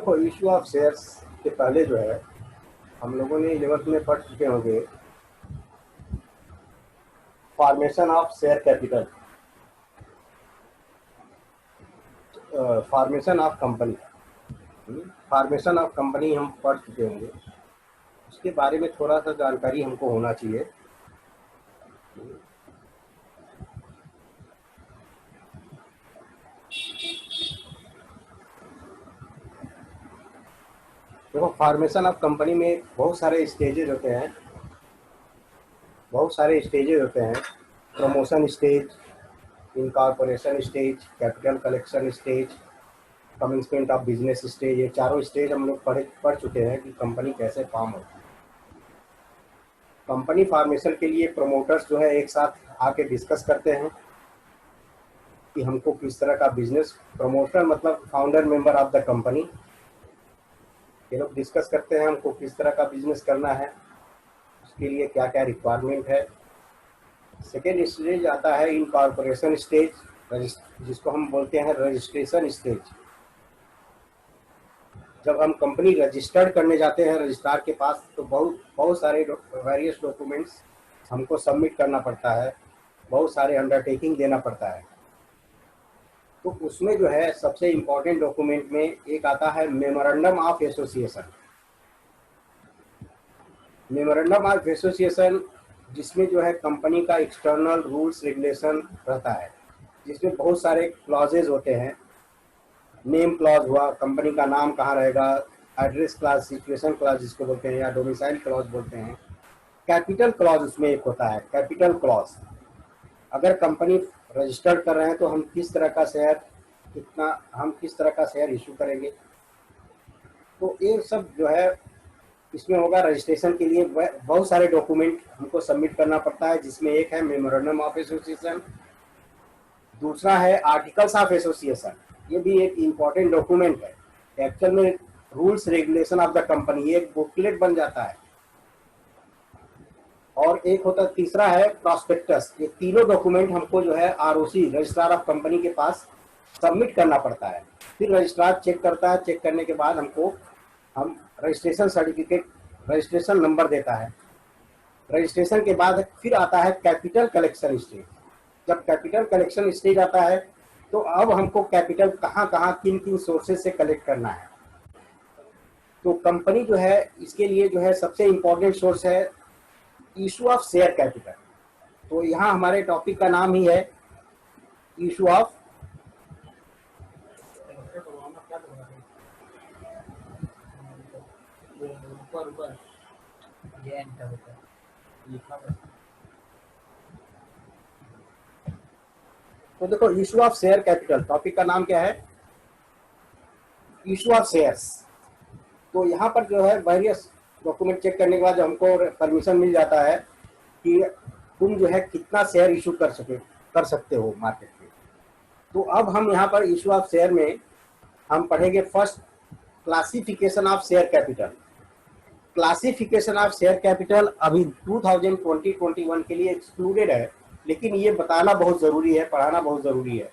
देखो, issue of shares के पहले जो है हम लोगों ने 11th में पढ़ चुके होंगे formation of share capital, formation of company. Formation of company हम पढ़ चुके होंगे, उसके बारे में थोड़ा सा जानकारी हमको होना चाहिए। देखो, फॉर्मेशन ऑफ कंपनी में बहुत सारे स्टेजेज होते हैं, promotion stage, incorporation stage, capital collection stage, commencement of business stage. ये चारों स्टेज हम लोग पढ़ चुके हैं कि कंपनी कैसे फॉर्म होती है। कंपनी फॉर्मेशन के लिए प्रमोटर्स जो है एक साथ आके डिस्कस करते हैं कि हमको किस तरह का बिजनेस, प्रमोटर मतलब founder member of the company, ये लोग डिस्कस करते हैं हमको किस तरह का बिजनेस करना है, उसके लिए क्या क्या रिक्वायरमेंट है। सेकेंड स्टेज आता है इनकॉर्पोरेशन स्टेज, जिसको हम बोलते हैं रजिस्ट्रेशन स्टेज। जब हम कंपनी रजिस्टर्ड करने जाते हैं रजिस्ट्रार के पास, तो बहुत सारे वेरियस डॉक्यूमेंट्स हमको सबमिट करना पड़ता है, बहुत सारे अंडरटेकिंग देना पड़ता है। तो उसमें जो है सबसे इम्पोर्टेंट डॉक्यूमेंट में एक आता है memorandum of association. Memorandum of association जिसमें जो है कंपनी का एक्सटर्नल रूल्स रेगुलेशन रहता है, जिसमें बहुत सारे क्लॉजेज होते हैं। नेम क्लॉज हुआ, कंपनी का नाम कहाँ रहेगा, एड्रेस क्लॉज, सिचुएशन क्लॉज जिसको बोलते हैं, या डोमिसाइल क्लॉज बोलते हैं। कैपिटल क्लॉज उसमें एक होता है, कैपिटल क्लॉज। अगर कंपनी रजिस्टर्ड कर रहे हैं तो हम किस तरह का शेयर इशू करेंगे, तो ये सब जो है इसमें होगा। रजिस्ट्रेशन के लिए बहुत सारे डॉक्यूमेंट हमको सबमिट करना पड़ता है, जिसमें एक है मेमोरेंडम ऑफ एसोसिएशन, दूसरा है आर्टिकल्स ऑफ एसोसिएशन। ये भी एक इम्पॉर्टेंट डॉक्यूमेंट है। एक्चुअल में rules regulation of the company, ये एक बुकलेट बन जाता है। और एक होता तीसरा है प्रॉस्पेक्टस। ये तीनों डॉक्यूमेंट हमको जो है आरओसी, रजिस्ट्रार ऑफ कंपनी के पास सबमिट करना पड़ता है। फिर रजिस्ट्रार चेक करता है, चेक करने के बाद हम रजिस्ट्रेशन सर्टिफिकेट, रजिस्ट्रेशन नंबर देता है। रजिस्ट्रेशन के बाद फिर आता है कैपिटल कलेक्शन स्टेज। जब कैपिटल कलेक्शन स्टेज आता है तो अब हमको कैपिटल कहाँ कहाँ किन किन सोर्सेज से कलेक्ट करना है। तो कंपनी जो है इसके लिए जो है सबसे इम्पोर्टेंट सोर्स है इशू ऑफ शेयर कैपिटल। तो यहाँ हमारे टॉपिक का नाम ही है इशू ऑफ तो देखो, issue of share capital, topic का नाम क्या है, इशू ऑफ शेयर्स। तो यहाँ पर जो है वेरियस डॉक्यूमेंट चेक करने के बाद हमको परमिशन मिल जाता है कि तुम जो है कितना शेयर इशू कर सकते हो मार्केट में। तो अब हम यहाँ पर इशू ऑफ शेयर में हम पढ़ेंगे first classification of share capital. Classification of share capital अभी 2020-21 के लिए एक्सक्लूडेड है, लेकिन ये बताना बहुत जरूरी है, पढ़ाना बहुत जरूरी है,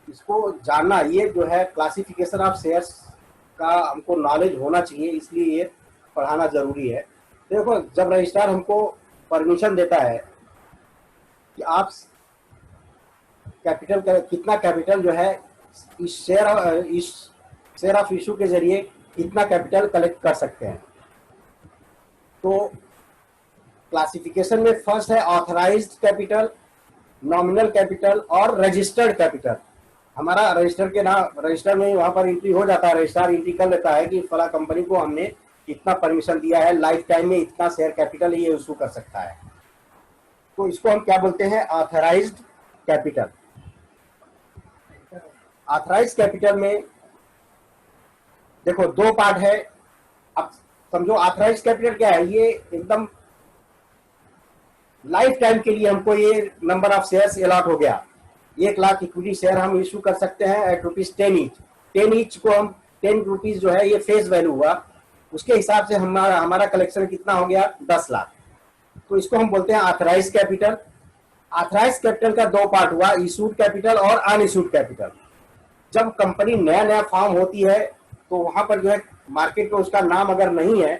इसको जानना। ये जो है क्लासिफिकेशन ऑफ शेयर्स का हमको नॉलेज होना चाहिए, इसलिए ये पढ़ाना जरूरी है। देखो, जब रजिस्ट्रार हमको परमिशन देता है कि आप कैपिटल कितना कैपिटल जो है इस शेयर ऑफ इशू के जरिए कितना कैपिटल कलेक्ट कर सकते हैं, तो क्लासिफिकेशन में फर्स्ट है ऑथराइज्ड कैपिटल, नॉमिनल कैपिटल और रजिस्टर्ड कैपिटल। हमारा रजिस्टर में वहां पर एंट्री हो जाता है, रजिस्ट्रार एंट्री कर लेता है कि फला कंपनी को हमने इतना परमिशन दिया है, लाइफ टाइम में इतना शेयर कैपिटल ये इशू कर सकता है। तो इसको हम क्या बोलते हैं, ऑथराइज्ड कैपिटल। ऑथराइज्ड कैपिटल में देखो दो पार्ट है। अब समझो ऑथराइज्ड कैपिटल क्या है, ये एकदम लाइफ टाइम के लिए हमको ये नंबर ऑफ शेयर्स अलॉट हो गया। 1 लाख इक्विटी शेयर हम इशू कर सकते हैं एट ₹10 ईच। 10 ईच को हम 10 रुपीज जो है ये फेस वैल्यू हुआ, उसके हिसाब से हमारा कलेक्शन कितना हो गया, 10 लाख। तो इसको हम बोलते हैं ऑथराइज्ड कैपिटल। ऑथराइज्ड कैपिटल का दो पार्ट हुआ, इशूड कैपिटल और अनइशूड कैपिटल। जब कंपनी नया फॉर्म होती है तो वहां पर जो है मार्केट में उसका नाम अगर नहीं है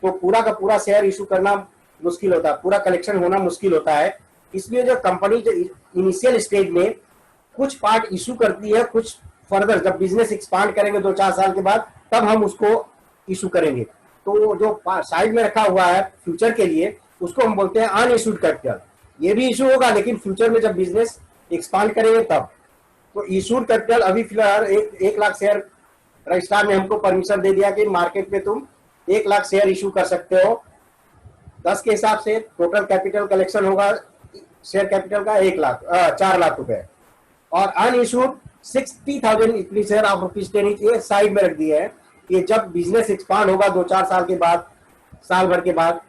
तो पूरा का पूरा शेयर इशू करना मुश्किल होता है, पूरा कलेक्शन होना मुश्किल होता है। इसलिए जो कंपनी जो इनिशियल स्टेज में कुछ पार्ट इशू करती है, कुछ फर्दर जब बिजनेस एक्सपांड करेंगे 2-4 साल के बाद तब हम उसको इशू करेंगे। तो जो साइड में रखा हुआ है फ्यूचर के लिए उसको हम बोलते हैं अनइशूड कैपिटल। ये भी इशू होगा लेकिन फ्यूचर में जब बिजनेस एक्सपांड करेंगे तब। तो इशूड कैपिटल अभी फिलहाल 1 लाख शेयर रजिस्ट्रार ने हमको परमिशन दे दिया कि मार्केट में तुम 1 लाख शेयर इशू कर सकते हो। 10 के हिसाब से टोटल कैपिटल कलेक्शन होगा शेयर कैपिटल का 1 लाख 4 लाख रुपए। और अनइशूड 60,000 इक्विटी शेयर ऑफ ₹10 ये साइड में रख दिए है। ये जब बिजनेस एक्सपांड होगा 2-4 साल के बाद, साल भर के बाद,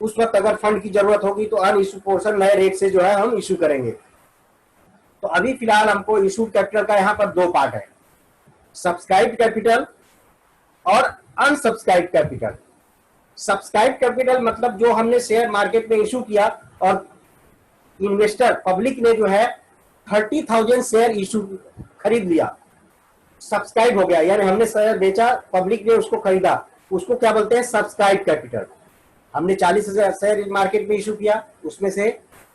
उस वक्त अगर फंड की जरूरत होगी तो अनइशू पोर्शन नए रेट से जो है हम इशू करेंगे। तो अभी फिलहाल हमको इशूड कैपिटल का यहाँ पर 2 पार्ट है, सब्सक्राइब कैपिटल और अनसब्सक्राइब कैपिटल। सब्सक्राइब कैपिटल मतलब जो हमने शेयर मार्केट में इशू किया और इन्वेस्टर पब्लिक ने जो है 30,000 शेयर इशू खरीद लिया, सब्सक्राइब हो गया, यानी हमने शेयर बेचा, पब्लिक ने उसको खरीदा, उसको क्या बोलते हैं सब्सक्राइब कैपिटल। हमने 40,000 शेयर मार्केट में इशू किया, उसमें से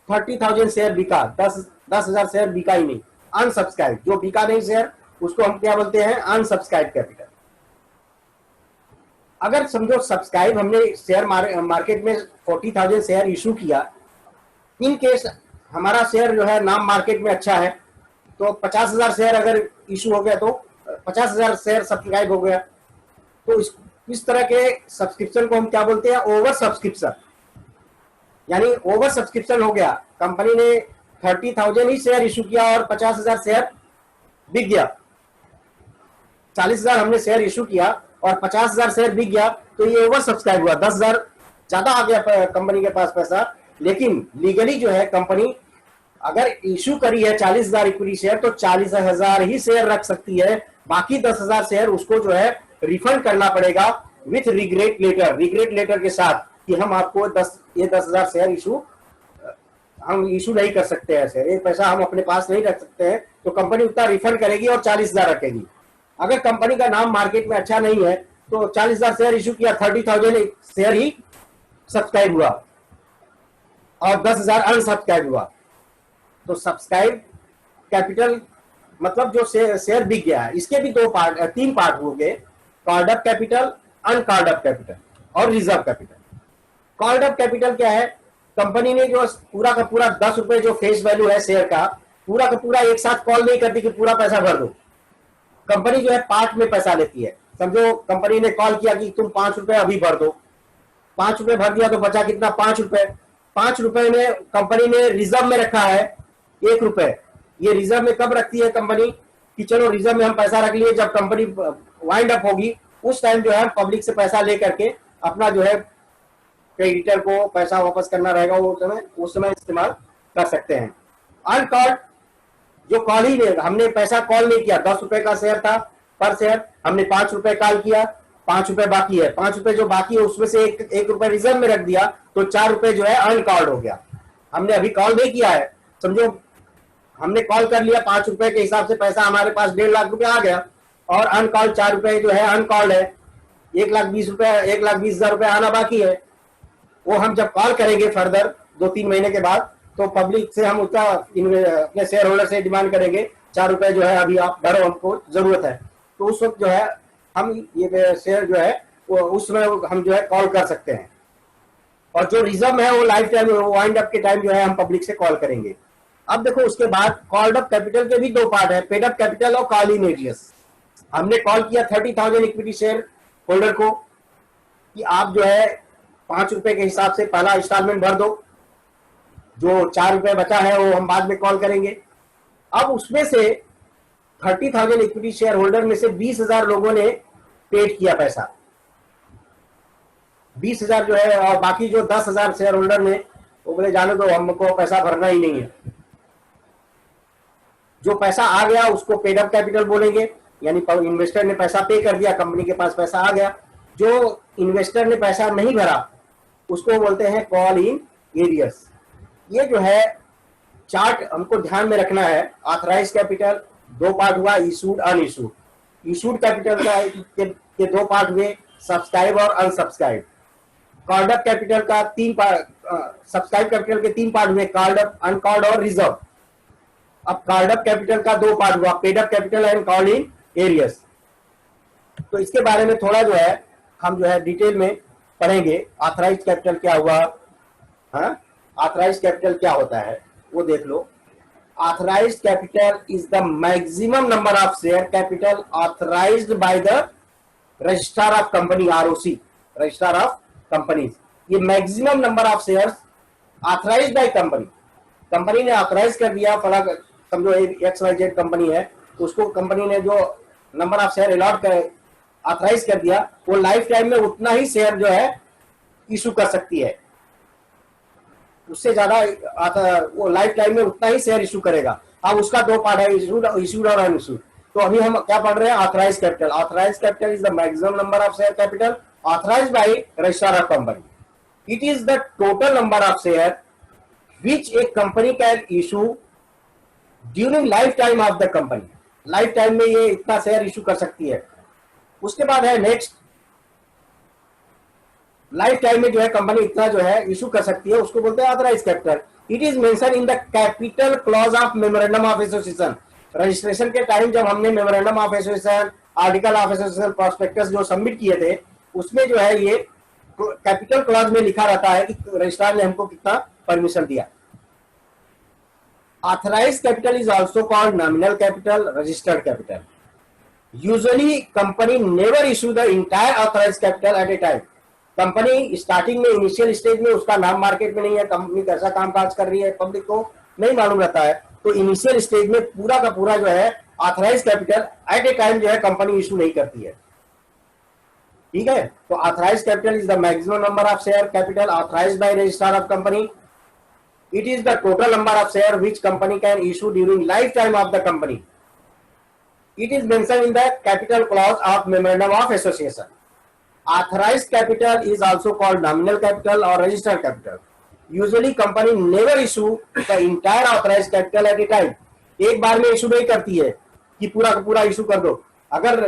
30,000 शेयर बिका, 10,000 शेयर बिका ही नहीं, अनसब्सक्राइब। जो बिका नहीं शेयर उसको हम क्या बोलते हैं अनसब्सक्राइब कैपिटल। अगर समझो सब्सक्राइब हमने शेयर मार्केट में 40,000 शेयर इशू किया, इन केस हमारा शेयर जो है नाम मार्केट में अच्छा है तो 50,000 शेयर अगर इशू हो गया तो 50,000 शेयर सब्सक्राइब हो गया, तो इस तरह के सब्सक्रिप्शन को हम क्या बोलते हैं ओवर सब्सक्रिप्शन। यानी ओवर सब्सक्रिप्शन हो गया, कंपनी ने 30,000 ही शेयर इशू किया और 50,000 शेयर बिक गया। 40,000 हमने शेयर इशू किया और 50,000 शेयर बिक गया, तो ये ओवर सब्सक्राइब हुआ, 10,000 ज्यादा आ गया कंपनी के पास पैसा। लेकिन लीगली जो है कंपनी अगर इशू करी है 40,000 इक्विटी शेयर तो 40,000 ही शेयर रख सकती है, बाकी 10,000 शेयर उसको जो है रिफंड करना पड़ेगा विथ रिग्रेट लेटर के साथ कि हम आपको 10,000 शेयर हम इशू नहीं कर सकते हैं, शेयर ये पैसा हम अपने पास नहीं रख सकते हैं, तो कंपनी उतना रिफंड करेगी और 40,000 रखेगी। अगर कंपनी का नाम मार्केट में अच्छा नहीं है तो 40,000 शेयर इशू किया, 30,000 शेयर ही सब्सक्राइब हुआ और 10,000 अनसब्सक्राइब हुआ। तो सब्सक्राइब कैपिटल मतलब जो शेयर बिक गया है, इसके भी 3 पार्ट हो गए, called up capital, uncalled up capital और reserve capital. Called up capital क्या है, कंपनी ने जो पूरा का पूरा 10 रुपए जो फेस वैल्यू है शेयर का, पूरा का पूरा एक साथ कॉल नहीं करती कि पूरा पैसा भर दो। कंपनी जो है पार्ट में पैसा लेती है। समझो कंपनी ने कॉल किया कि तुम 5 रुपए अभी भर दो, 5 रुपए भर दिया तो बचा कितना 5 रुपए। 5 रुपए में कंपनी ने रिजर्व में रखा है 1 रुपए। ये रिजर्व में कब रखती है कंपनी कि चलो रिजर्व में हम पैसा रख लिए, जब कंपनी वाइंड अप होगी उस टाइम जो है पब्लिक से पैसा लेकर के अपना जो है क्रेडिटर को पैसा वापस करना रहेगा, वो उस समय इस्तेमाल कर सकते हैं। अनकॉल्ड जो कॉल ही नहीं, हमने पैसा कॉल नहीं किया, 10 रुपए का शेयर था पर शेयर, हमने 5 रुपए कॉल किया, 5 रुपए बाकी है, 5 रुपए जो बाकी है उसमें से एक रुपए रिजर्व में रख दिया तो 4 रुपए जो है अनकॉल्ड हो गया। हमने अभी कॉल नहीं किया है, समझो हमने कॉल कर लिया, 5 रुपए के हिसाब से पैसा हमारे पास 1.5 लाख रुपए आ गया और अनकॉल्ड 4 रुपए जो है अनकॉल्ड है, 1,20,000 रुपए आना बाकी है। वो हम जब कॉल करेंगे फर्दर 2-3 महीने के बाद तो पब्लिक से हम उसका अपने शेयर होल्डर से डिमांड करेंगे 4 रुपए जो है अभी आप भरो, हमको जरूरत है। तो उस वक्त जो है हम ये शेयर जो है वो उस समय हम जो है कॉल कर सकते हैं। और जो रिजर्व में है वो लाइफ टाइम वाइंड अप के टाइम जो है हम पब्लिक से कॉल करेंगे। अब देखो उसके बाद कॉल्ड अप कैपिटल के भी 2 पार्ट है, पेड अप कैपिटल और कॉल इन एरियस। हमने कॉल किया 30,000 इक्विटी शेयर होल्डर को कि आप जो है 5 रुपए के हिसाब से पहला इंस्टॉलमेंट भर दो, जो 4 रुपए बचा है वो हम बाद में कॉल करेंगे। अब उसमें से 30,000 इक्विटी शेयर होल्डर में से 20,000 लोगों ने पेड किया पैसा, 20,000 जो है, और बाकी जो 10,000 शेयर होल्डर ने वो बोले जाने दो हमको पैसा भरना ही नहीं है। जो पैसा आ गया उसको पेड अप कैपिटल बोलेंगे, यानी इन्वेस्टर ने पैसा पे कर दिया, कंपनी के पास पैसा आ गया। जो इन्वेस्टर ने पैसा नहीं भरा उसको बोलते हैं कॉल इन एरियस। ये जो है चार्ट हमको ध्यान में रखना है। ऑथराइज कैपिटल 2 पार्ट हुआ, इशूड अनइशूड। इशूड कैपिटल का के दो पार्ट हुए, सब्सक्राइब और अनसब्सक्राइब। कॉल्ड अप कैपिटल का तीन पार्ट, सब्सक्राइब कैपिटल के तीन पार्ट हुए, कॉल्ड अप, अनकॉल्ड और रिजर्व। अब कॉल्ड अप कैपिटल का दो पार्ट हुआ, paid up capital and called in arrears. तो इसके बारे में थोड़ा जो है हम जो है डिटेल में पढ़ेंगे। ऑथराइज्ड कैपिटल क्या हुआ, हाँ, ऑथराइज्ड कैपिटल क्या होता है वो देख लो। Authorised capital is the maximum number of share capital authorised by the registrar of company, ROC, registrar of companies. ये maximum number of shares authorised by company, company ने ऑथराइज कर दिया, फला समझो XYZ कंपनी है, उसको कंपनी ने जो नंबर ऑफ शेयर अलॉट कर ऑथराइज कर दिया, वो लाइफ टाइम में उतना ही शेयर जो है इशू कर सकती है, उससे ज्यादा वो लाइफ टाइम में उतना ही शेयर इशू करेगा। अब उसका दो पार्ट है, इशूड और अनइशूड। तो अभी हम क्या पढ़ रहे हैं, authorise capital. Authorise capital is the maximum number of share capital authorised by registrar of company. It is the total number of share which a company can issue during lifetime of the company। Life time में ये इतना share issue कर सकती है। उसके बाद है next, life time में जो है कंपनी इतना जो है इशू कर सकती है, उसको बोलते हैं authorise capital. It is mention in the capital clause of memorandum of association. Registration के टाइम जब हमने memorandum of association, article of association, prospectus जो सबमिट किए थे, उसमें जो है ये कैपिटल क्लॉज में लिखा रहता है कि रजिस्ट्रार ने हमको कितना परमिशन दिया। Authorised capital is also called nominal capital, registered capital. Usually company never issue the entire authorised capital eight A time. Company starting में, इनिशियल स्टेज में उसका नाम मार्केट में नहीं है, कंपनी कैसा कामकाज कर रही है पब्लिक को नहीं मालूम रहता है, तो इनिशियल स्टेज में पूरा का पूरा जो है ऑथराइज्ड कैपिटल एट ए टाइम जो है कंपनी इशू नहीं करती है। ठीक है, तो authorised capital is the maximum number of share capital authorised by registrar of company. It is the total number of share which company can issue during lifetime of the company. It is mentioned in the capital clause of memorandum of association. Authorized capital is also called nominal capital or registered capital. Usually company never issue the entire authorized capital at a time. एक बार में issue नहीं करती है कि पूरा का पूरा issue कर दो। अगर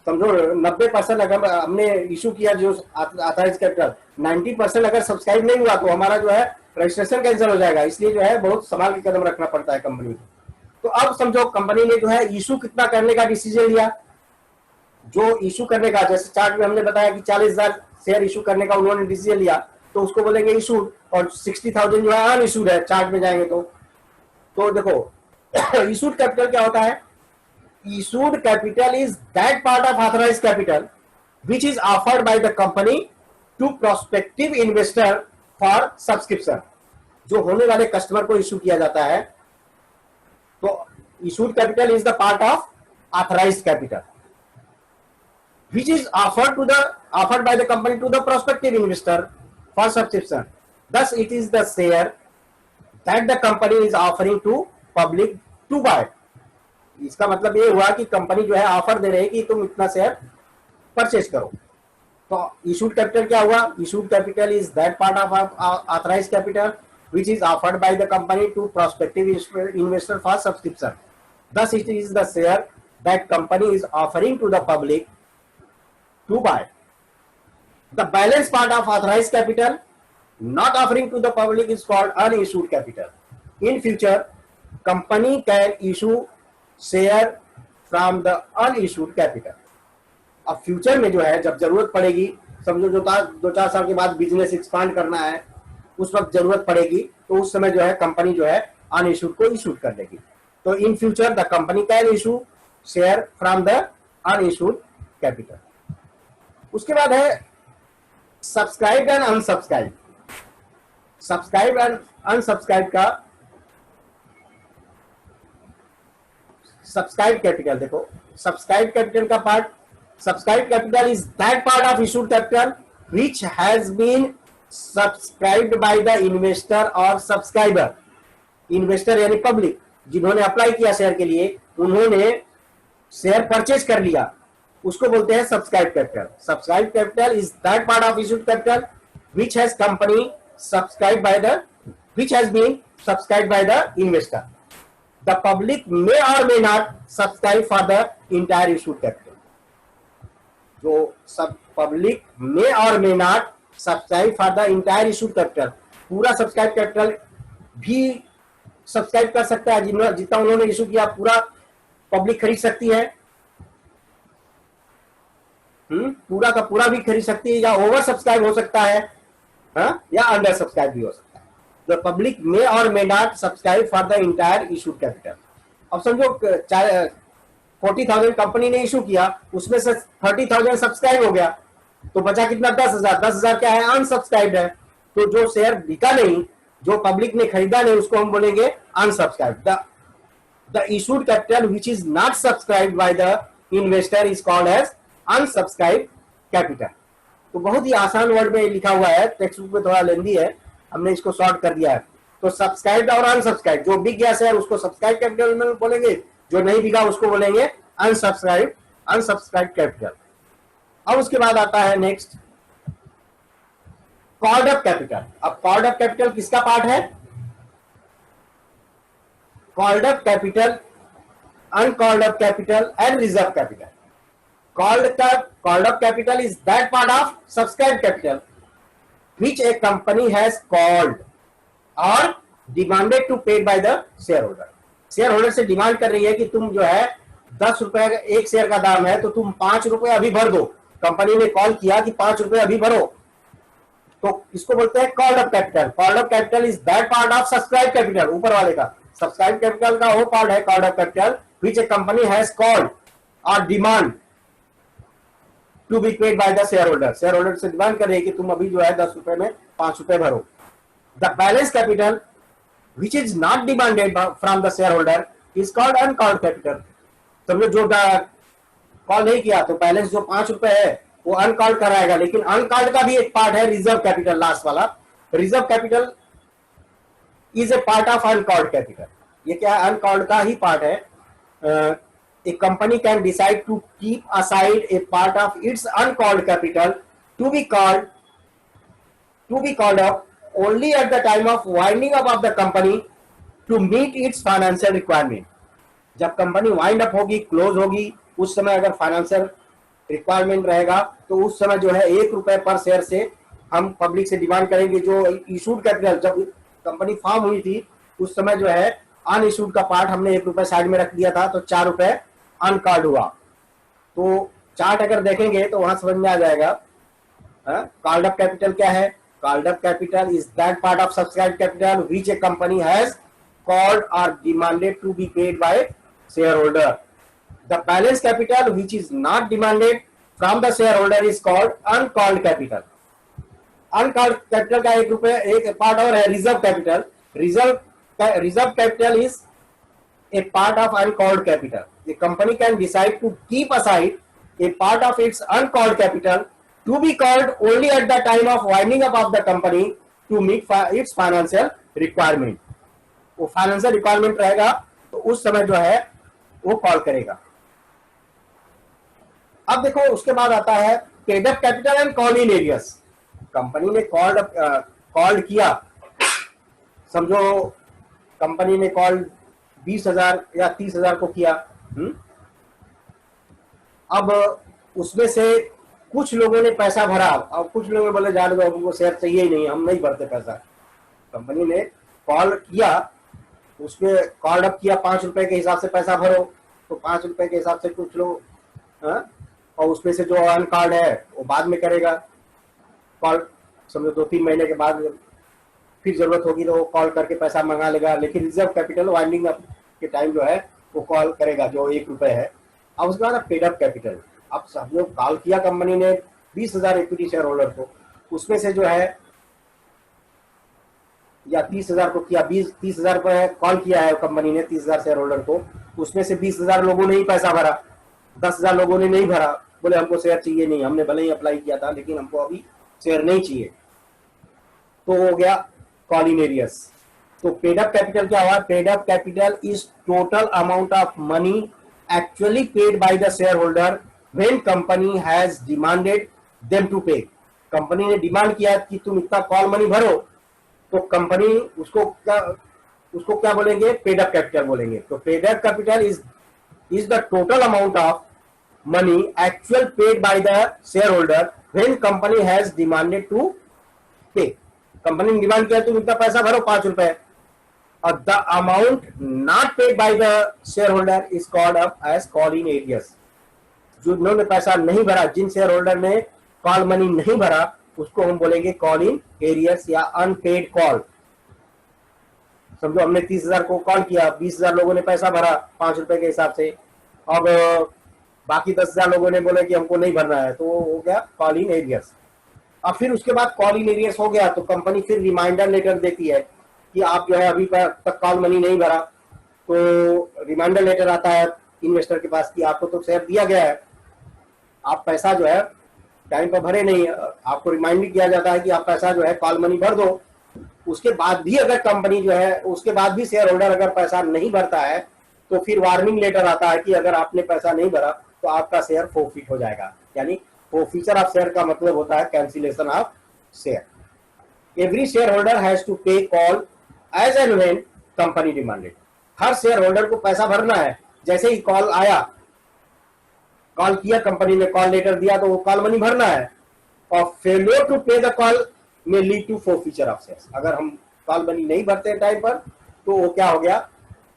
समझो 90% अगर हमने इशू किया जो ऑथराइज्ड कैपिटल, 90% अगर सब्सक्राइब नहीं हुआ तो हमारा जो है रजिस्ट्रेशन कैंसिल हो जाएगा। इसलिए जो है बहुत संभाल के कदम रखना पड़ता है कंपनी को। तो अब समझो कंपनी ने जो है इशू कितना करने का डिसीजन लिया, जो इशू करने का, जैसे चार्ट में हमने बताया कि 40,000 शेयर इशू करने का उन्होंने डिसीजन लिया, तो उसको बोलेंगे इशूड, और 60,000 जो है अनइशूड है चार्ट में जाएंगे तो देखो इशूड कैपिटल क्या होता है। Issued capital is that part of authorised capital which is offered by the company to prospective investor for subscription. जो होने वाले कस्टमर को इशू किया जाता है, तो issued capital is the part of authorised capital which is offered by the company to the prospective investor for subscription. Thus it is the share that the company is offering to public to buy. इसका मतलब ये हुआ कि company जो है offer दे रही है कि तुम इतना शेयर परचेज करो। तो इशूड कैपिटल क्या हुआ, issued capital is that part of authorised capital which is offered by the company to prospective investor for subscription. Thus it is the share that company is offering to the public to buy. The balance part of authorized capital not offering to the public is called unissued capital. In future, company can issue share from the unissued capital. अब future में जो है जब जरूरत पड़ेगी, समझो जो 2-4 साल के बाद बिजनेस एक्सपांड करना है, उस वक्त जरूरत पड़ेगी, तो उस समय जो है कंपनी जो है अनइशूड को इशूड कर देगी। तो in future the company can issue share from the unissued capital. उसके बाद है subscribe and unsubscribe. Subscribe and unsubscribe का सब्सक्राइब कैपिटल देखो, सब्सक्राइब कैपिटल का part, subscribe capital is that part of issued capital which has been subscribed by the investor और subscriber. Investor यानी public, जिन्होंने apply किया शेयर के लिए, उन्होंने शेयर परचेज कर लिया, उसको बोलते हैं subscribe capital. Subscribe capital is that part of issued capital which has company subscribe by the which has been subscribe by the investor. The public may or may not subscribe for the entire issued capital. जो सब public may or may not subscribe for the entire issued capital, पूरा subscribe capital भी subscribe कर सकता है, जितना उन्होंने issue किया पूरा पब्लिक खरीद सकती है। पूरा का पूरा भी खरीद सकती है, या ओवर सब्सक्राइब हो सकता है, या अंडर सब्सक्राइब भी हो सकता है। The public may or may not subscribe for the entire issued capital. अब समझो 40,000 कंपनी ने इशू किया, उसमें से 30,000 सब्सक्राइब हो गया, तो बचा कितना? 10,000। 10,000 क्या है? अनसब्सक्राइब है। तो जो शेयर बिका नहीं, जो पब्लिक ने खरीदा नहीं, उसको हम बोलेंगे unsubscribe. The issued capital which is not subscribe by the investor is called as unsubscribe capital. तो बहुत ही आसान वर्ड में लिखा हुआ है, टेक्स्ट बुक में थोड़ा लेंदी है, हमने इसको शॉर्ट कर दिया है। तो सब्सक्राइब और अनसब्सक्राइब, जो बिक गया शेयर उसको सब्सक्राइब कैपिटल में बोलेंगे, जो नहीं बिका उसको बोलेंगे अनसब्सक्राइब कैपिटल। अब उसके बाद आता है नेक्स्ट कॉल्ड अप कैपिटल। अब कॉल्ड अप कैपिटल किसका पार्ट है? Called up capital, uncalled up capital and reserve capital. Called up capital is that part of subscribed capital which a company has called or demanded to pay by the shareholder। Share से demand कर रही है कि तुम जो है 10 रुपए एक शेयर का दाम है, तो तुम 5 रुपए अभी भर दो। कंपनी ने कॉल किया कि 5 रुपए अभी भरो, तो इसको बोलते हैं called up capital. Called up capital is that part of subscribe capital, ऊपर वाले का सब्सक्राइब कैपिटल का वो पार्ट है called up capital which a company has called or demand to be paid by the share holder. Shareholder से demand कर रही है कि तुम अभी जो है 10 रुपए में 5 रुपए भरो। The balance capital which is not demanded from the share holder is called uncalled capital. तुमने जो कॉल नहीं किया, तो बैलेंस जो 5 रुपए है वो अनकॉल्ड कराएगा। लेकिन अनकॉल्ड का भी एक पार्ट है रिजर्व कैपिटल, लास्ट वाला। Reserve capital is a part of uncalled capital. ये क्या है? अनकॉल्ड का ही पार्ट है। A company can decide to keep aside a part of its uncalled capital to be called up only at the time of winding up of the company to meet its financial requirement। जब company wind up होगी, close होगी, उस समय अगर financial requirement रहेगा, तो उस समय जो है 1 रुपए पर शेयर से हम पब्लिक से डिमांड करेंगे। जो इशूड कैपिटल जब कंपनी फॉर्म हुई थी, उस समय जो है अनइशूड का पार्ट हमने 1 रुपए साइड में रख दिया था, तो 4 रुपए अनकॉल्ड हुआ। तो चार्ट अगर देखेंगे तो वहां समझ में आ जाएगा। कॉल्ड अप कैपिटल क्या है? Called up capital is that part of subscribe capital which a company has called or demanded to be paid by shareholder. The balance capital which is not demanded from the share holder is called uncalled capital. Uncalled capital का 1 रुपए एक part और है reserve capital. Reserve capital is a part of uncalled capital। The company can decide to keep aside a part of its uncalled capital to be called only at the time of winding up of the company to meet its financial requirement। वो financial requirement रहेगा, तो उस समय जो है वो call करेगा। अब देखो उसके बाद आता है paid up capital and call in areas. Company ने कॉल्ड किया, समझो कंपनी ने कॉल 20,000 या 30,000 को किया। अब उसमें से कुछ लोगों ने पैसा भरा, और कुछ लोगों ने बोले जाने दो, हमको शेयर चाहिए ही नहीं, हम नहीं भरते पैसा। कंपनी ने कॉल किया, उसमें कॉल अप किया, 5 रुपए के हिसाब से पैसा भरो, तो 5 रुपए के हिसाब से कुछ लोग, और उसमें से जो अनकॉल्ड है वो बाद में करेगा कॉल। समझो 2-3 महीने के बाद फिर जरूरत होगी तो वो कॉल करके पैसा मंगा लेगा। लेकिन रिजर्व कैपिटल वाइंडिंग अप के टाइम जो है वो कॉल करेगा, जो 1 रुपए है। अब उसके बाद पेड अप कैपिटल। अब समझो कॉल किया कंपनी ने 20,000 इक्विटी शेयर होल्डर को, उसमें से जो है या 30,000 को किया, 30,000 रुपए कॉल किया है कंपनी ने 30,000 शेयर होल्डर को, उसमें से 20,000 लोगों ने ही पैसा भरा, 10,000 लोगों ने नहीं भरा, बोले हमको शेयर चाहिए नहीं, हमने भले ही अप्लाई किया था लेकिन हमको अभी शेयर नहीं चाहिए, तो हो गया कॉल इन एरियस। तो पेड अप कैपिटल क्या हुआ? Paid up capital is total amount of money actually paid by the share holder when company has demanded them to pay. Company ने डिमांड किया कि तुम इतना कॉल मनी भरो, तो कंपनी उसको उसको क्या बोलेंगे, पेड अप कैपिटल बोलेंगे। तो paid up capital is the total amount of money actual paid by the share holder when company has demanded to pay. Company ने डिमांड किया तुम इतना पैसा भरो 5 रुपए, और the amount not paid by the share holder is called up as call in arrears. जिन्होंने पैसा नहीं भरा, जिन शेयर होल्डर ने कॉल मनी नहीं भरा, उसको हम बोलेंगे कॉल इन एरियर्स या अनपेड कॉल। समझो हमने 30,000 को कॉल किया, 20,000 लोगों ने पैसा भरा 5 रुपए के हिसाब से, अब बाकी 10,000 लोगों ने बोले कि हमको नहीं भरना है, तो वो हो गया कॉल इन एरियर्स। अब फिर उसके बाद कॉल इन एरियर्स हो गया तो कंपनी फिर रिमाइंडर लेटर देती है कि आप जो है अभी तक कॉल मनी नहीं भरा, तो रिमाइंडर लेटर आता है इन्वेस्टर के पास कि आपको तो शेयर दिया गया है, आप पैसा जो है टाइम पर भरे नहीं, आपको रिमाइंड किया जाता है कि आप पैसा जो है कॉल मनी भर दो। उसके बाद भी अगर कंपनी जो है, उसके बाद भी शेयर होल्डर अगर पैसा नहीं भरता है, तो फिर वार्निंग लेटर आता है कि अगर आपने पैसा नहीं भरा तो आपका शेयर फोरफिट हो जाएगा। यानी फोरफिचर ऑफ शेयर का मतलब होता है cancellation of share. Every shareholder has to pay call as and when company demanded. हर शेयर होल्डर को पैसा भरना है, जैसे ही कॉल आया, कॉल किया कंपनी ने, कॉल लेटर दिया, तो वो कॉल मनी भरना है। और failure to pay the call में lead to forfeiture of shares. अगर हम कॉल मनी नहीं भरते टाइम पर, तो वो क्या हो गया,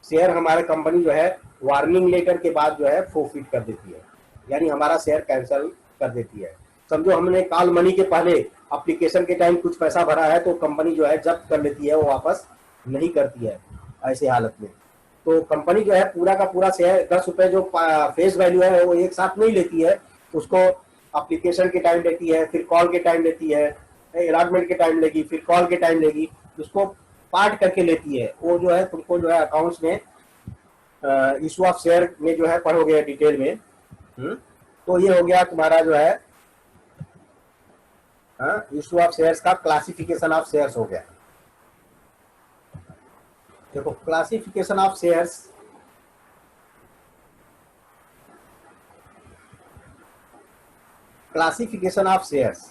शेयर हमारे कंपनी जो है वार्निंग लेटर के बाद जो है फोरफिट कर देती है, यानी हमारा शेयर कैंसिल कर देती है। समझो हमने कॉल मनी के पहले एप्लीकेशन के टाइम कुछ पैसा भरा है, तो कंपनी जो है जब्त कर लेती है, वो वापस नहीं करती है ऐसे हालत में। तो कंपनी जो है पूरा का पूरा शेयर 10 रुपए जो फेस वैल्यू है वो एक साथ नहीं लेती है, उसको एप्लीकेशन के टाइम लेती है, फिर कॉल के टाइम लेती है, अलॉटमेंट के टाइम लेगी, फिर कॉल के टाइम लेगी, उसको पार्ट करके लेती है। वो जो है तुमको जो है अकाउंट्स में इशू ऑफ शेयर में जो है पढ़ोगे डिटेल में। तो ये हो गया तुम्हारा जो है इशू ऑफ शेयर्स का क्लासिफिकेशन ऑफ शेयर्स हो गया। देखो classification of shares, classification of shares,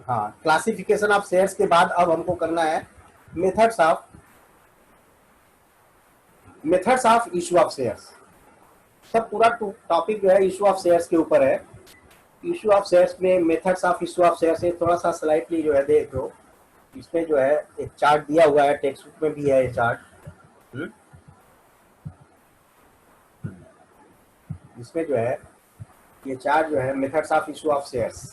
हाँ क्लासिफिकेशन ऑफ शेयर्स के बाद अब हमको करना है methods of issue of shares. सब पूरा टॉपिक जो है इशू ऑफ शेयर्स के ऊपर है। इशू ऑफ शेयर्स में methods of issue of shares से थोड़ा सा स्लाइटली जो है देखो, इसमें जो है एक चार्ट दिया हुआ है, टेक्स्ट बुक में भी है ये चार्ट। इसमें जो है ये चार्ट जो है methods of issue of shares.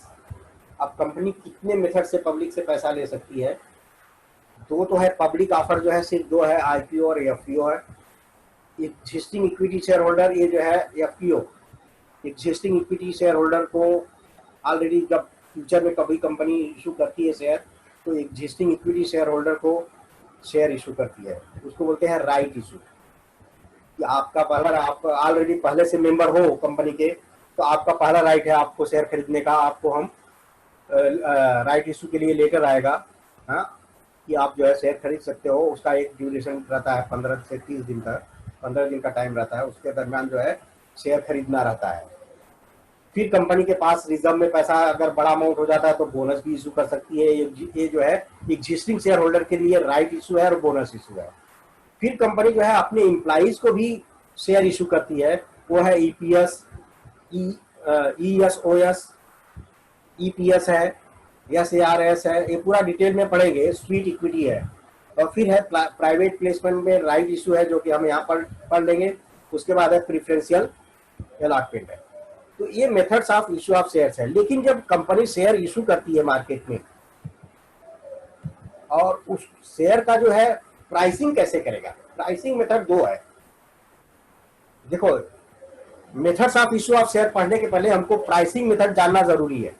अब कंपनी कितने मेथड से पब्लिक से पैसा ले सकती है? दो तो है पब्लिक ऑफर, जो है सिर्फ दो है, आईपीओ और एफपीओ है। एग्जिस्टिंग इक्विटी शेयर होल्डर, ये जो है FPO, existing equity share holder को ऑलरेडी जब फ्यूचर में कभी कंपनी इशू करती है शेयर, तो एग्जिस्टिंग इक्विटी शेयर होल्डर को शेयर इशू करती है, उसको बोलते हैं राइट इशू। कि आपका पहला, आप ऑलरेडी पहले से मेंबर हो कंपनी के, तो आपका पहला राइट है आपको शेयर खरीदने का। आपको हम राइट इशू के लिए लेटर आएगा, हाँ, कि आप जो है शेयर खरीद सकते हो। उसका एक ड्यूरेशन रहता है 15 से 30 दिन तक, 15 दिन का टाइम रहता है, उसके दरमियान जो है शेयर खरीदना रहता है। फिर कंपनी के पास रिजर्व में पैसा अगर बड़ा अमाउंट हो जाता है तो बोनस भी इशू कर सकती है। ये जो है एग्जिस्टिंग शेयर होल्डर के लिए राइट इशू है और बोनस इशू है। फिर कंपनी जो है अपने एम्प्लॉइज को भी शेयर इशू करती है, वो है ईपीएस, ईएसओएस, ईपीएस है, एसएआरएस है, ये पूरा डिटेल में पढ़ेंगे। स्वीट इक्विटी है, और फिर है प्राइवेट प्लेसमेंट में राइट इशू है, जो कि हम यहाँ पर पढ़ लेंगे। उसके बाद है प्रिफरेंशियल अलॉटमेंट है। तो ये methods of issue of shares है। लेकिन जब कंपनी शेयर इशू करती है मार्केट में, और उस शेयर का जो है प्राइसिंग कैसे करेगा, प्राइसिंग मेथड दो है। देखो methods of issue of share पढ़ने के पहले हमको प्राइसिंग मेथड जानना जरूरी है।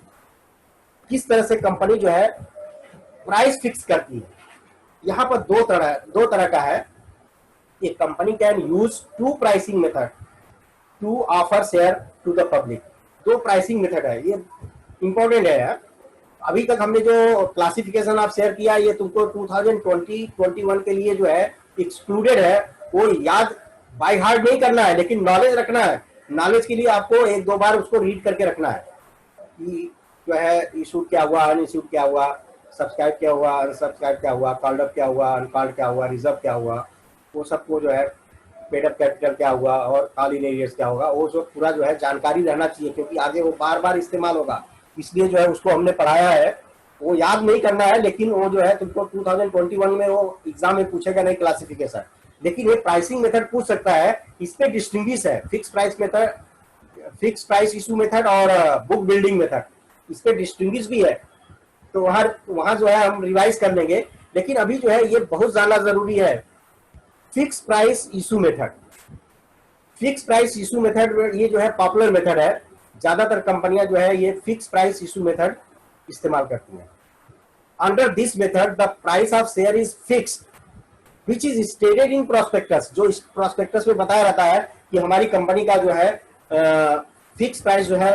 किस तरह से कंपनी जो है प्राइस फिक्स करती है। यहाँ पर दो तरह का है। एक company can use two pricing method to offer share to the public. दो प्राइसिंग मेथड है, ये इंपॉर्टेंट है यार। अभी तक हमने जो क्लासिफिकेशन ऑफ शेयर किया, ये तुमको 2020-21 के लिए जो है एक्सक्लूडेड है। वो याद बाय हार्ट नहीं करना है, लेकिन नॉलेज रखना है। नॉलेज के लिए आपको एक दो बार उसको रीड करके रखना है कि जो है इशू क्या हुआ, अनइशूड क्या हुआ, सब्सक्राइब क्या हुआ, अनसब्सक्राइब क्या हुआ, कॉल्ड अप क्या हुआ, अनकॉल्ड क्या हुआ, रिजर्व क्या हुआ, वो सबको जो है पेड अप कैपिटल क्या हुआ और कॉल इन एरियर्स क्या होगा, वो जो पूरा जो है जानकारी रहना चाहिए, क्योंकि आगे वो बार बार इस्तेमाल होगा। इसलिए जो है उसको हमने पढ़ाया है, वो याद नहीं करना है, लेकिन वो जो है तुमको 2021 में वो एग्जाम में पूछेगा नहीं क्लासिफिकेशन, लेकिन ये प्राइसिंग मेथड पूछ सकता है। इस पे डिस्टिंग्विश है fix price method, fix price issue method और बुक बिल्डिंग मेथड, इस पे डिस्टिंग्विश भी है। तो वहां जो है हम रिवाइज कर लेंगे, लेकिन अभी जो है ये बहुत जानना जरूरी है, fix price issue method. Fix price issue method ये जो है पॉपुलर मेथड है, ज्यादातर कंपनियां जो है ये फिक्स प्राइस इशू मेथड इस्तेमाल करती हैं। Under this method the price of share is fixed which is stated in prospectus, जो इस प्रोस्पेक्टस में बताया रहता है कि हमारी कंपनी का जो है फिक्स प्राइस जो है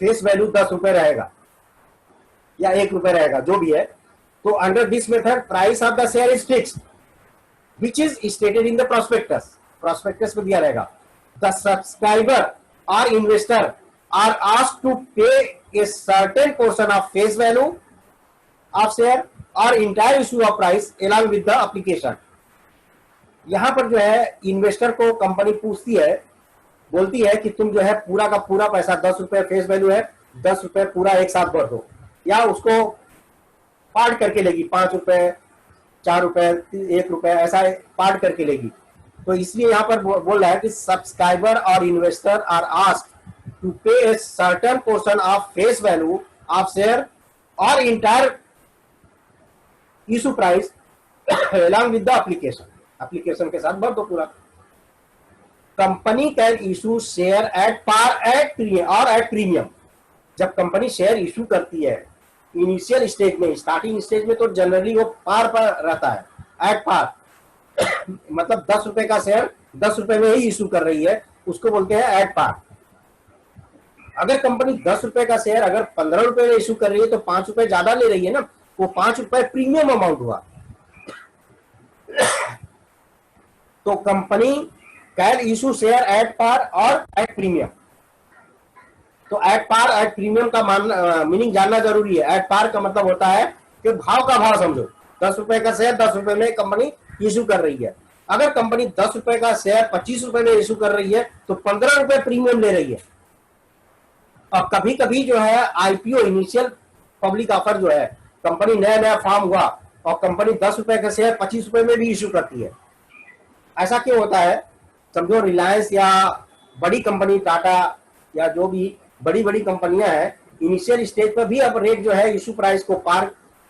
फेस वैल्यू 10 रुपए रहेगा या 1 रुपए रहेगा, जो भी है। तो under this method price of the share is fixed which is stated in the prospectus, prospectus में दिया रहेगा। The subscriber or investor are asked to pay a certain portion of face value of share or entire issue of price along with the application. यहां पर जो है investor को company पूछती है, बोलती है कि तुम जो है पूरा का पूरा पैसा 10 रुपए फेस वैल्यू है, 10 रुपए पूरा एक साथ भर दो, या उसको पार्ट करके लेगी, 5 रुपए, 4 रुपए, 1 रुपए, ऐसा पार्ट करके लेगी। तो इसलिए यहां पर बोल रहा है कि subscriber or investor are asked to pay a certain portion of face value of share or entire issue price along with the application, application के साथ भर दो पूरा। Company can issue share at par at or at premium. जब company share issue करती है initial stage में, starting stage में तो जनरली वो पार पर रहता है, एट पार मतलब 10 रुपए का शेयर 10 रुपए में ही इशू कर रही है, उसको बोलते हैं एट पार। अगर कंपनी 10 रुपए का शेयर अगर 15 रुपए में इशू कर रही है तो 5 रुपए ज्यादा ले रही है ना, वो 5 रुपए प्रीमियम अमाउंट हुआ। तो company can issue share at par और एट प्रीमियम। तो एट पार एट प्रीमियम का मीनिंग जानना जरूरी है। एट पार का मतलब होता है कि भाव का भाव समझो, 10 रुपए का शेयर 10 रुपए में कंपनी इशू कर रही है। अगर कंपनी 10 रुपए का शेयर 25 रुपए में इशू कर रही है तो 15 रुपए प्रीमियम ले रही है। और कभी कभी जो है आईपीओ इनिशियल पब्लिक ऑफर जो है, कंपनी नया नया फॉर्म हुआ और कंपनी 10 रुपए का शेयर 25 रुपए में भी इशू करती है। ऐसा क्यों होता है? समझो रिलायंस या बड़ी कंपनी टाटा या जो भी बड़ी बड़ी कंपनियां हैं, इनिशियल स्टेज पर भी अब रेट जो है इशू प्राइस को पार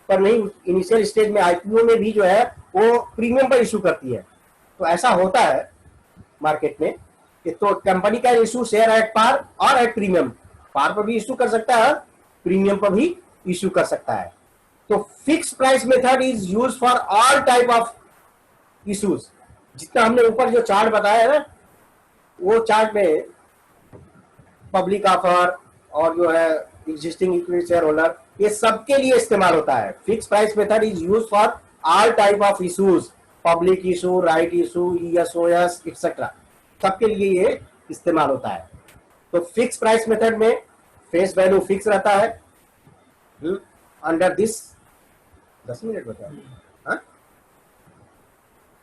पर नहीं, इनिशियल स्टेज में आईपीओ में भी जो है वो प्रीमियम पर इशू करती है। तो ऐसा होता है मार्केट में कि तो कंपनी का इशू शेयर एट पार और एट प्रीमियम, पार पर भी इशू कर सकता है, प्रीमियम पर भी इशू कर सकता है। तो fix price method is use for all type of issues. जितना हमने ऊपर जो चार्ट बताया है ना, वो चार्ट में पब्लिक ऑफर और जो है एग्जिस्टिंग इक्विटी शेयर होल्डर, ये सबके लिए इस्तेमाल होता है। Fix price method is use for all type of issues, public issue, right issue, ESOS etcetera, सबके लिए ये इस्तेमाल होता है। तो फिक्स प्राइस मेथड में फेस वैल्यू फिक्स रहता है। अंडर दिस 10 मिनट बताओ।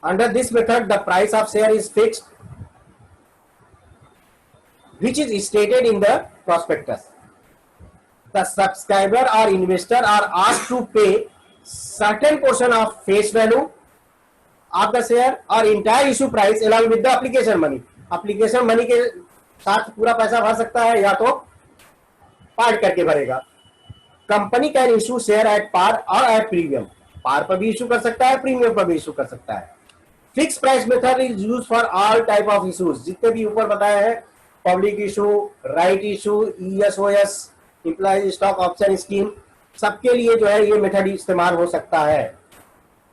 Under this method the price of share is fixed which is stated in the prospectus. The subscriber or investor are asked to pay certain portion of face value of the share or entire issue price along with the application money. Application money के साथ पूरा पैसा भर सकता है या तो part करके भरेगा। Company can issue share at par और एट प्रीमियम, पार पर भी इशू कर सकता है, प्रीमियम पर भी इशू कर सकता है। Fix price method is use for all type of issues, जितने भी ऊपर बताया है, public issue, right issue, ESOS, employ stock option scheme, सबके लिए जो है ये मेथड इस्तेमाल हो सकता है।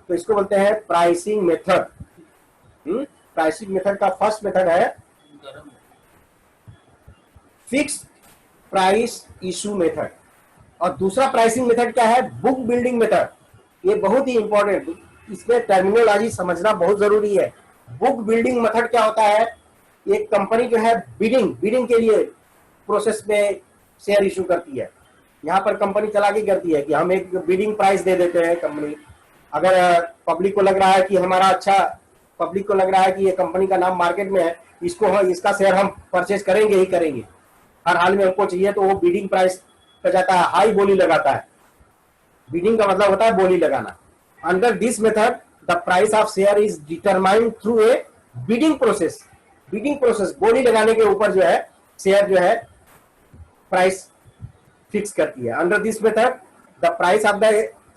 तो इसको बोलते हैं प्राइसिंग मेथड। प्राइसिंग मेथड का फर्स्ट मेथड है फिक्स प्राइस इशू मेथड, और दूसरा प्राइसिंग मेथड क्या है? Book building method. ये बहुत ही इंपॉर्टेंट, इसमें टर्मिनोलॉजी समझना बहुत जरूरी है। बुक बिल्डिंग मेथड क्या होता है? एक कंपनी जो है बिडिंग के लिए प्रोसेस में शेयर इशू करती है। यहाँ पर कंपनी चालाकी करती है कि हम एक बिडिंग प्राइस दे देते हैं कंपनी। अगर पब्लिक को लग रहा है कि हमारा अच्छा, पब्लिक को लग रहा है कि ये कंपनी का नाम मार्केट में है, इसका शेयर हम परचेज करेंगे ही करेंगे, हर हाल में हमको चाहिए, तो वो बिडिंग प्राइस पे जाता है, हाई बोली लगाता है। बिडिंग का मतलब होता है बोली लगाना। Under this method the price of share is determined through a bidding process. Bidding process, बोली लगाने के ऊपर जो है शेयर जो है प्राइस फिक्स करती है। Under this method the price of the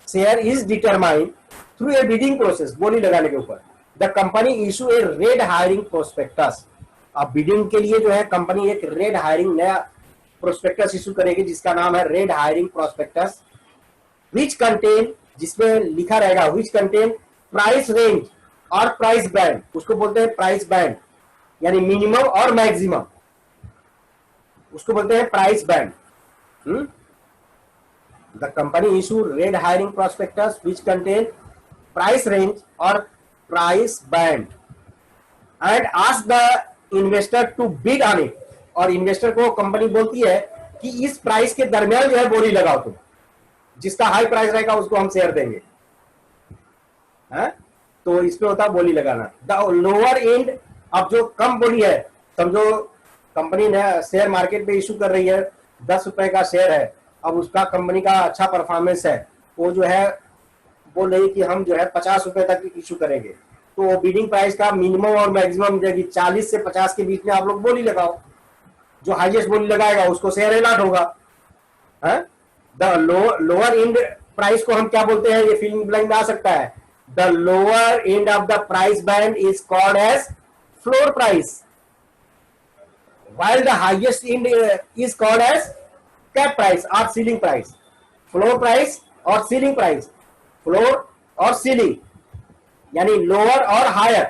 share is determined through a bidding process, बोली लगाने के ऊपर। The company issue a red herring prospectus. अब बिडिंग के लिए जो है कंपनी एक रेड हायरिंग नया प्रोस्पेक्टस इशू करेगी जिसका नाम है red herring prospectus, which contain, जिसमें लिखा रहेगा विच contain price range or price band, उसको बोलते हैं प्राइस बैंड, यानी मिनिमम और मैक्सिमम, उसको बोलते हैं price band. The company issue red herring prospectus which contain price range or price band and ask the investor to bid on it. और investor को कंपनी बोलती है कि इस प्राइस के दरमियान जो है बोली लगाओ तुम, जिसका हाई प्राइस रहेगा उसको हम शेयर देंगे। तो इसमें होता है बोली लगाना। द लोअर एंड, अब जो कम बोली है, समझो कंपनी ने शेयर मार्केट पे इशू कर रही है, 10 रुपए का शेयर है, अब उसका कंपनी का अच्छा परफॉर्मेंस है, वो जो है बोल रही कि हम जो है 50 रुपए तक इशू करेंगे, तो वो बिडिंग प्राइस का मिनिमम और मैक्सिमम देगी, 40 से 50 के बीच में आप लोग बोली लगाओ, जो हाईएस्ट बोली लगाएगा उसको शेयर अलॉट होगा। द लोअर एंड प्राइस को हम क्या बोलते हैं, ये फिल्म ब्लैंक में आ सकता है। The lower end of the price band is called as floor price, while the highest end is called as cap price or ceiling price। Floor price और सीलिंग प्राइस, फ्लोर और ceiling यानी lower और higher,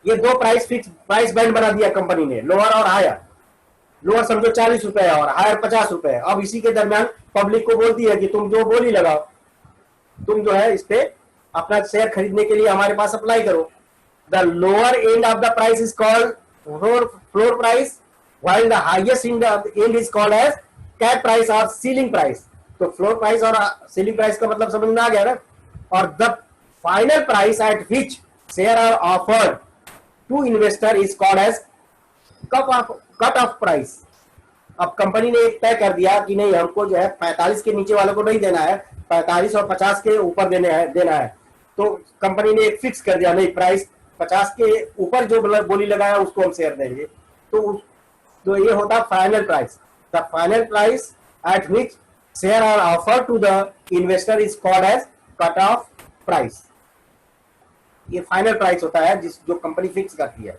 ये दो price fix price band बना दिया company ने, lower और हायर। लोअर समझो 40 रुपए और हायर 50 रुपए। अब इसी के दरमियान पब्लिक को बोलती है कि तुम जो बोली लगाओ, तुम जो है इस पे अपना शेयर खरीदने के लिए हमारे पास अप्लाई करो। The lower end of the price is called floor price, while the highest end is called as cap price or ceiling price। तो फ्लोर प्राइस और सीलिंग प्राइस का मतलब समझ में आ गया ना। और the final price at which share are offered to investor is called as cut off price. अब कंपनी ने एक तय कर दिया कि नहीं, हमको जो है 45 के नीचे वालों को नहीं देना है, 45 और 50 के ऊपर देना है। तो कंपनी ने एक फिक्स कर दिया, नहीं, प्राइस 50 के ऊपर जो बोली लगाया उसको हम शेयर देंगे। तो ये होता है final price. The final price at which share are offer to the investor is called as cut off price. ये फाइनल प्राइस होता है जो कंपनी फिक्स करती है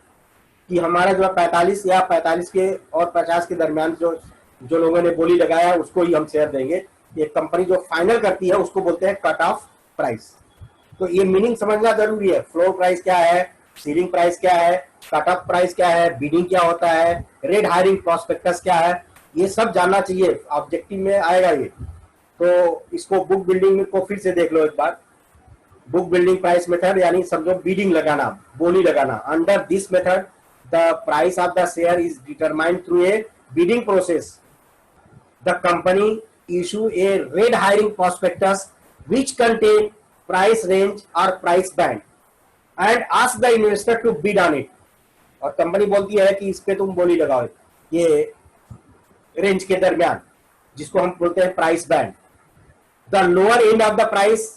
कि हमारा जो है 45 या 45 के और 50 के दरमियान जो लोगों ने बोली लगाया है उसको ही हम शेयर देंगे। ये कंपनी जो फाइनल करती है उसको बोलते हैं कट ऑफ प्राइस। तो ये मीनिंग समझना जरूरी है। फ्लोर प्राइस क्या है, सीलिंग प्राइस क्या है, कट ऑफ प्राइस क्या है, बिडिंग क्या होता है, रेड हायरिंग प्रोस्पेक्टस क्या है, ये सब जानना चाहिए, ऑब्जेक्टिव में आएगा ये। तो इसको बुक बिल्डिंग को फिर से देख लो एक बार। बुक बिल्डिंग प्राइस मेथड यानी समझो बिडिंग लगाना, बोली लगाना। Under this method the price of the share is determined through a bidding process. The company issue a red herring prospectus which contain price range or price band and ask the investor to bid on it. और company बोलती है कि इस पे तुम बोली लगाओ, ये रेंज के दरमियान, जिसको हम बोलते हैं price band. The lower end of the price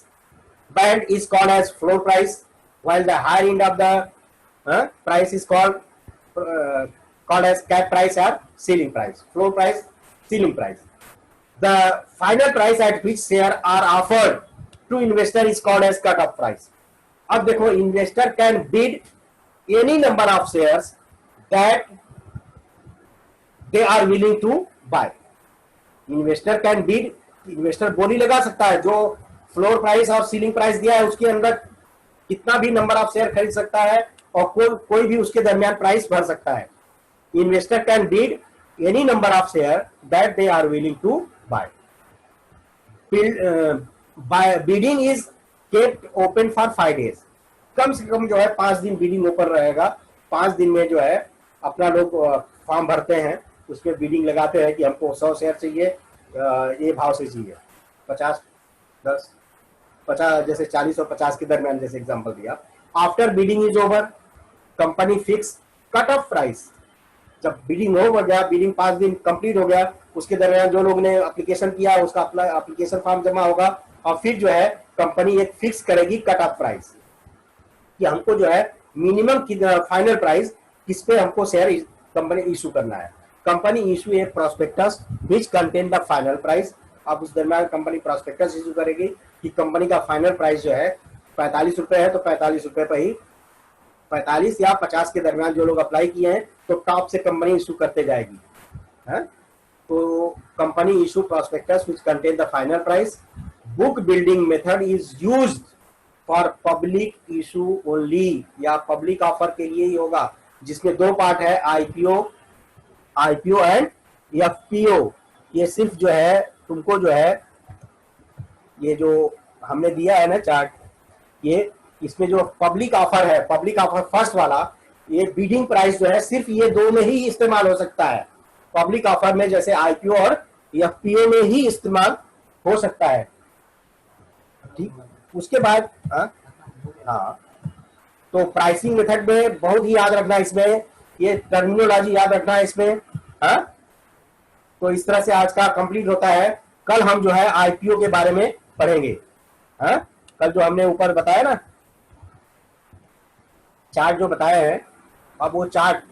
band is called as floor price, while the higher end of the price is called as cap price or ceiling price। floor price, ceiling price। the final price at which share are offered to investor is called as cut off price। अब देखो, investor can bid any number of shares that they are willing to buy। Investor can bid, investor बोली लगा सकता है, जो floor price और ceiling price दिया है उसके अंदर कितना भी नंबर ऑफ शेयर खरीद सकता है और कोई भी उसके दरमियान प्राइस भर सकता है। Investor can bid any number of share that they are willing to buy. Bidding is kept open for 5 days। कम से कम जो है 5 दिन बिडिंग ओपन रहेगा। 5 दिन में जो है अपना लोग फॉर्म भरते हैं, उसमें बिडिंग लगाते हैं कि हमको 100 शेयर चाहिए, ये भाव से चाहिए 50 10 50, जैसे 40 और 50 के दरमियान, जैसे एग्जांपल दिया। After bidding is over, company fix cut off price. जब बिडिंग हो गया, बिडिंग 5 दिन कंप्लीट हो गया, उसके दरमियान जो लोग ने एप्लीकेशन किया उसका एप्लीकेशन फॉर्म जमा होगा, और फिर जो है कंपनी एक फिक्स करेगी कट ऑफ प्राइस कि हमको जो है मिनिमम फाइनल प्राइस किस पे हमको शेयर कंपनी इशू करना है। Company issue A prospectus which contain the final price. अब उस दरमियान कंपनी प्रोस्पेक्टस इशू करेगी कि कंपनी का फाइनल प्राइस जो है 45 रुपए है, तो 45 रुपए पर ही 45 या 50 के दरमियान जो लोग अप्लाई किए हैं तो टॉप से कंपनी इशू करते जाएगी है? तो company issue prospectus which contain the final price. Book building method is used for public issue only, या पब्लिक ऑफर के लिए ही होगा, जिसमें 2 पार्ट है, आईपीओ एंड एफपीओ। ये सिर्फ जो है तुमको जो है ये जो हमने दिया है ना चार्ट, ये इसमें जो पब्लिक ऑफर है, पब्लिक ऑफर फर्स्ट वाला, ये बिडिंग प्राइस जो है सिर्फ ये 2 में ही इस्तेमाल हो सकता है। पब्लिक ऑफर में जैसे आईपीओ और एफपीओ में ही इस्तेमाल हो सकता है। ठीक, उसके बाद हाँ, तो प्राइसिंग मेथड में बहुत ही याद रखना, इसमें ये टर्मिनोलॉजी याद रखना है इसमें। हाँ, तो इस तरह से आज का कंप्लीट होता है। कल हम जो है आईपीओ के बारे में पढ़ेंगे। हाँ, कल जो हमने ऊपर बताया ना चार्ट जो बताया है, अब वो चार्ट,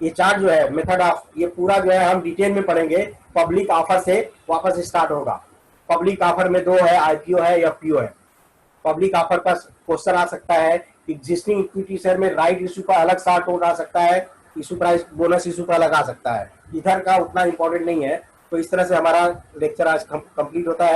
ये चार्ट जो है मेथड ऑफ, ये पूरा जो है हम डिटेल में पढ़ेंगे। पब्लिक ऑफर से वापस स्टार्ट होगा। पब्लिक ऑफर में 2 है, आईपीओ है, एफपीओ है। पब्लिक ऑफर का क्वेश्चन आ सकता है, एग्जिस्टिंग इक्विटी शेयर में राइट इशू का अलग चार्ट आ सकता है, इशू प्राइस बोनस इशू का अलग आ सकता है। इधर का उतना इंपॉर्टेंट नहीं है। तो इस तरह से हमारा लेक्चर आज कंप्लीट होता है।